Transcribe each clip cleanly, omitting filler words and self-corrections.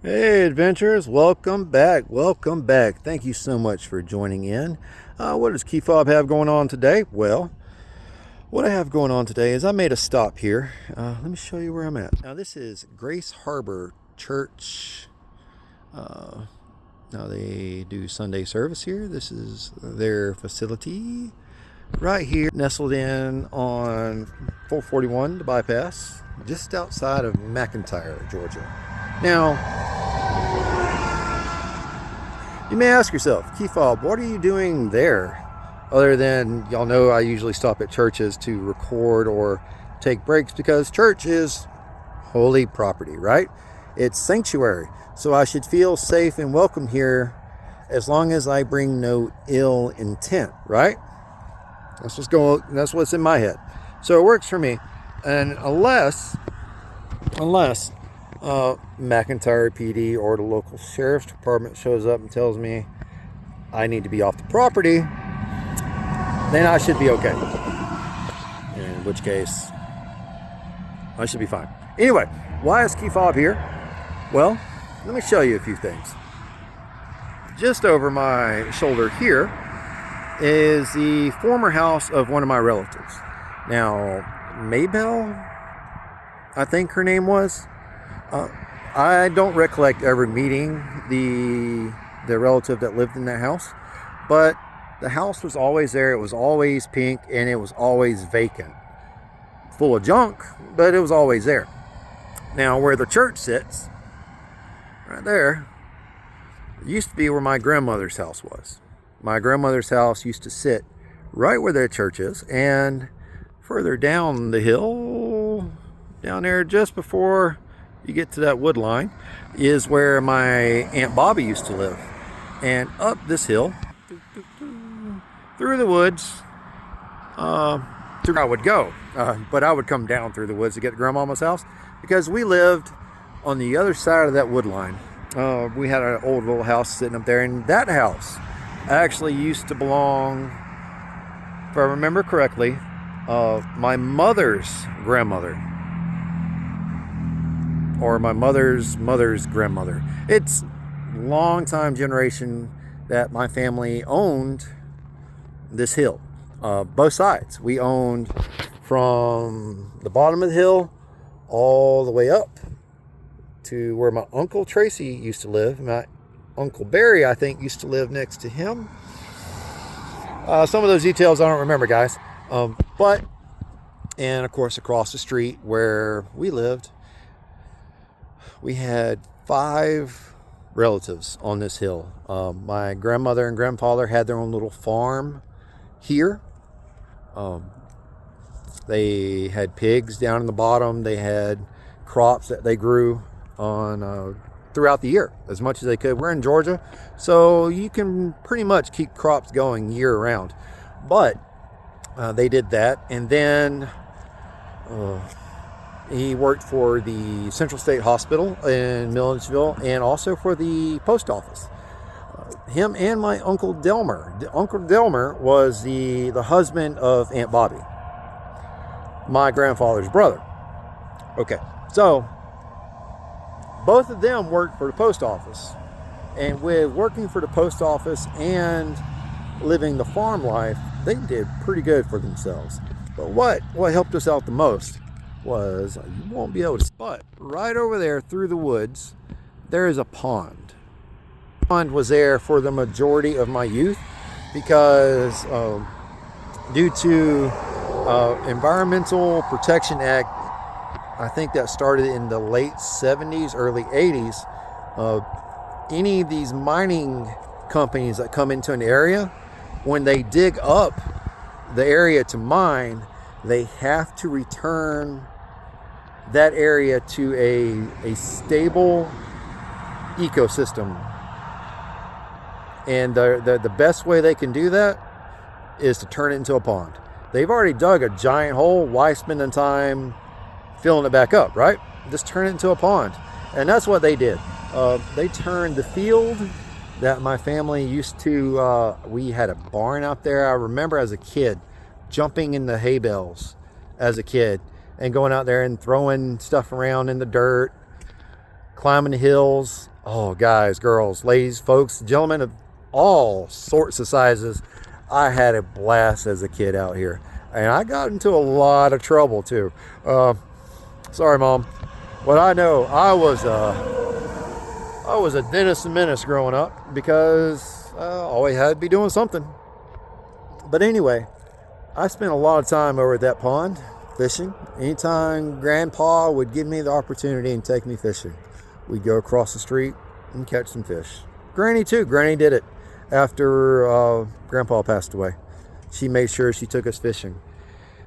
Hey, adventurers, welcome back. Welcome back. Thank you so much for joining in. What does Key Fob have going on today? Well, what I have going on today is I made a stop here. Let me show you where I'm at. Now, this is Grace Harbor Church. Uh, Now, they do Sunday service here. This is their facility right here, nestled in on 441, the bypass, just outside of McIntyre, Georgia. Now, you may ask yourself, Key Fob, what are you doing there? Other than, y'all know I usually stop at churches to record or take breaks because church is holy property, right? It's sanctuary. So I should feel safe and welcome here as long as I bring no ill intent, right? That's what's in my head. So it works for me. And unless McIntyre PD or the local sheriff's department shows up and tells me I need to be off the property, then I should be okay. In which case, I should be fine. Anyway, why is Key Fob here? Well, let me show you a few things. Just over my shoulder here is the former house of one of my relatives. Now, Maybell, I think her name was. I don't recollect ever meeting the relative that lived in that house, but the house was always there. It was always pink, and it was always vacant, full of junk, but it was always there. Now, where the church sits, right there, used to be where my grandmother's house was. My grandmother's house used to sit right where the church is, and further down the hill, down there just before you get to that wood line, is where my Aunt Bobby used to live. And up this hill, through the woods, I would go. But I would come down through the woods to get to Grandmama's house because we lived on the other side of that wood line. We had an old little house sitting up there, and that house actually used to belong, if I remember correctly, my mother's grandmother, or my mother's grandmother. It's a long time generation that my family owned this hill. Both sides. We owned from the bottom of the hill all the way up to where my Uncle Tracy used to live. My Uncle Barry, I think, used to live next to him. Some of those details I don't remember, guys. And of course, across the street where we lived, we had 5 relatives on this hill. My grandmother and grandfather had their own little farm here. They had pigs down in the bottom. They had crops that they grew on throughout the year as much as they could. We're in Georgia, so you can pretty much keep crops going year round. But they did that, and then he worked for the Central State Hospital in Milledgeville and also for the post office. Him and my Uncle Delmer. Uncle Delmer was the husband of Aunt Bobby, my grandfather's brother. Okay, so both of them worked for the post office. And with working for the post office and living the farm life, they did pretty good for themselves. But what helped us out the most was, you won't be able to, but right over there through the woods, there is a pond. The pond was there for the majority of my youth because due to Environmental Protection Act, I think that started in the late 70s, early 80s. Any of these mining companies that come into an area, when they dig up the area to mine, they have to return that area to a stable ecosystem. And the best way they can do that is to turn it into a pond. They've already dug a giant hole. Why spend the time filling it back up, right? Just turn it into a pond. And that's what they did. They turned the field that my family used to, we had a barn out there. I remember as a kid jumping in the hay bales as a kid and going out there and throwing stuff around in the dirt. climbing the hills. Oh, guys, girls, ladies, folks, gentlemen of all sorts of sizes. I had a blast as a kid out here. And I got into a lot of trouble, too. Sorry, Mom. But I know I was a Dennis the Menace growing up because I always had to be doing something. But anyway, I spent a lot of time over at that pond fishing. Anytime Grandpa would give me the opportunity and take me fishing, we'd go across the street and catch some fish. Granny too. Granny did it after Grandpa passed away. She made sure she took us fishing.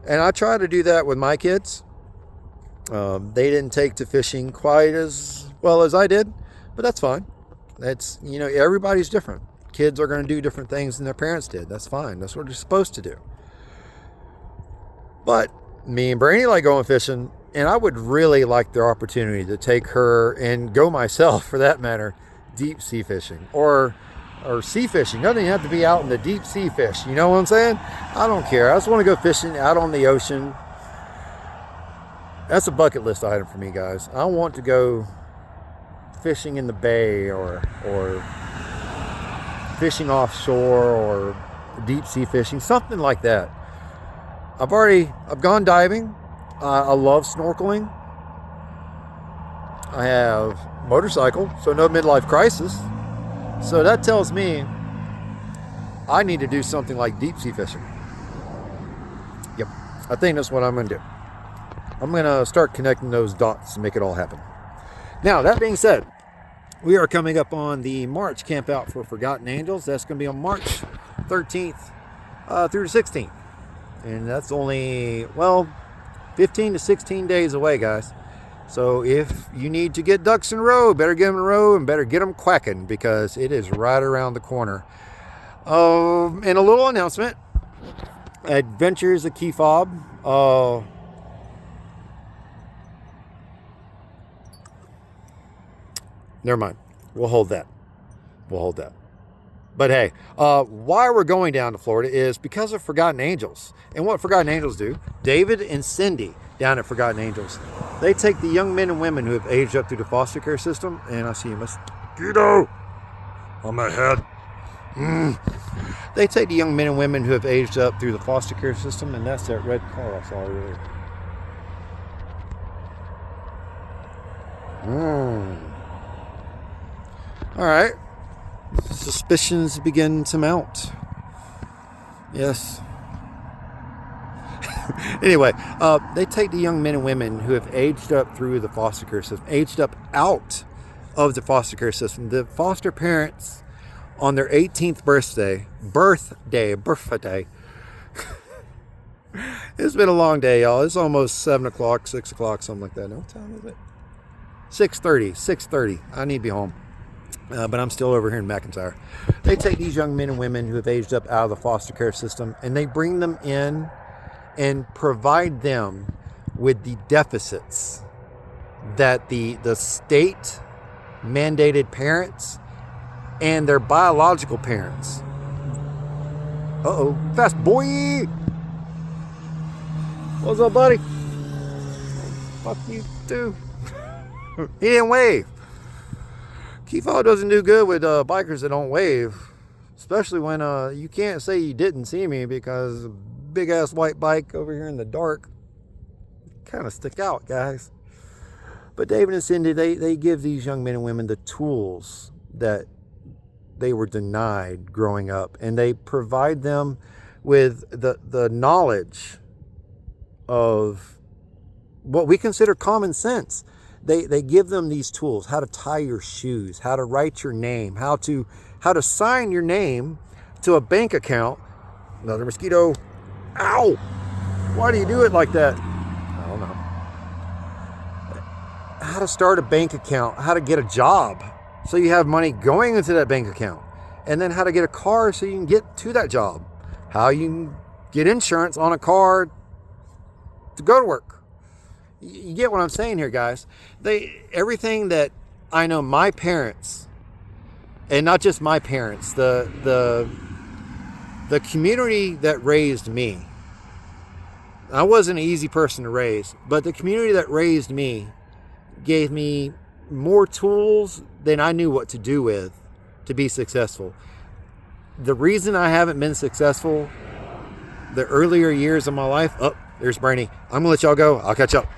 And I try to do that with my kids. They didn't take to fishing quite as well as I did, but that's fine. That's, everybody's different. Kids are going to do different things than their parents did. That's fine. That's what they're supposed to do. But me and Brandy like going fishing, and I would really like the opportunity to take her and go myself, for that matter, deep sea fishing or sea fishing. Doesn't even have to be out in the deep sea fish. You know what I'm saying? I don't care. I just want to go fishing out on the ocean. That's a bucket list item for me, guys. I want to go fishing in the bay or fishing offshore or deep sea fishing, something like that. I've gone diving. I love snorkeling. I have motorcycle, so no midlife crisis. So that tells me I need to do something like deep sea fishing. Yep, I think that's what I'm going to do. I'm going to start connecting those dots to make it all happen. Now, that being said, we are coming up on the March camp out for Forgotten Angels. That's going to be on March 13th through the 16th. And that's only, 15 to 16 days away, guys. So if you need to get ducks in a row, better get them in a row and better get them quacking because it is right around the corner. And a little announcement. Adventures of Key Fob. Never mind. We'll hold that. But hey, why we're going down to Florida is because of Forgotten Angels. And what Forgotten Angels do, David and Cindy down at Forgotten Angels, they take the young men and women who have aged up through the foster care system, and I see a mosquito on my head. They take the young men and women who have aged up through the foster care system, and that's that red car I saw earlier. All right. Suspicions begin to mount. Yes. Anyway, they take the young men and women who have aged up through the foster care system, aged up out of the foster care system. The foster parents, on their 18th birthday. It's been a long day, y'all. It's almost 7 o'clock, 6 o'clock, something like that. No, what time is it? 6:30. I need to be home. But I'm still over here in McIntyre. They take these young men and women who have aged up out of the foster care system and they bring them in and provide them with the deficits that the state mandated parents and their biological parents. Fast boy. What's up, buddy? Fuck you too. He didn't wave. Key Fob doesn't do good with bikers that don't wave, especially when you can't say you didn't see me because a big ass white bike over here in the dark kind of stick out, guys. But David and Cindy, they give these young men and women the tools that they were denied growing up, and they provide them with the knowledge of what we consider common sense. They give them these tools: how to tie your shoes, how to write your name, how to sign your name to a bank account. Another mosquito. Ow! Why do you do it like that? I don't know. How to start a bank account, how to get a job so you have money going into that bank account, and then how to get a car so you can get to that job, how you can get insurance on a car to go to work. You get what I'm saying here, guys. Everything that I know my parents, and not just my parents, the community that raised me. I wasn't an easy person to raise, but the community that raised me gave me more tools than I knew what to do with to be successful. The reason I haven't been successful the earlier years of my life, there's Bernie. I'm going to let y'all go. I'll catch up.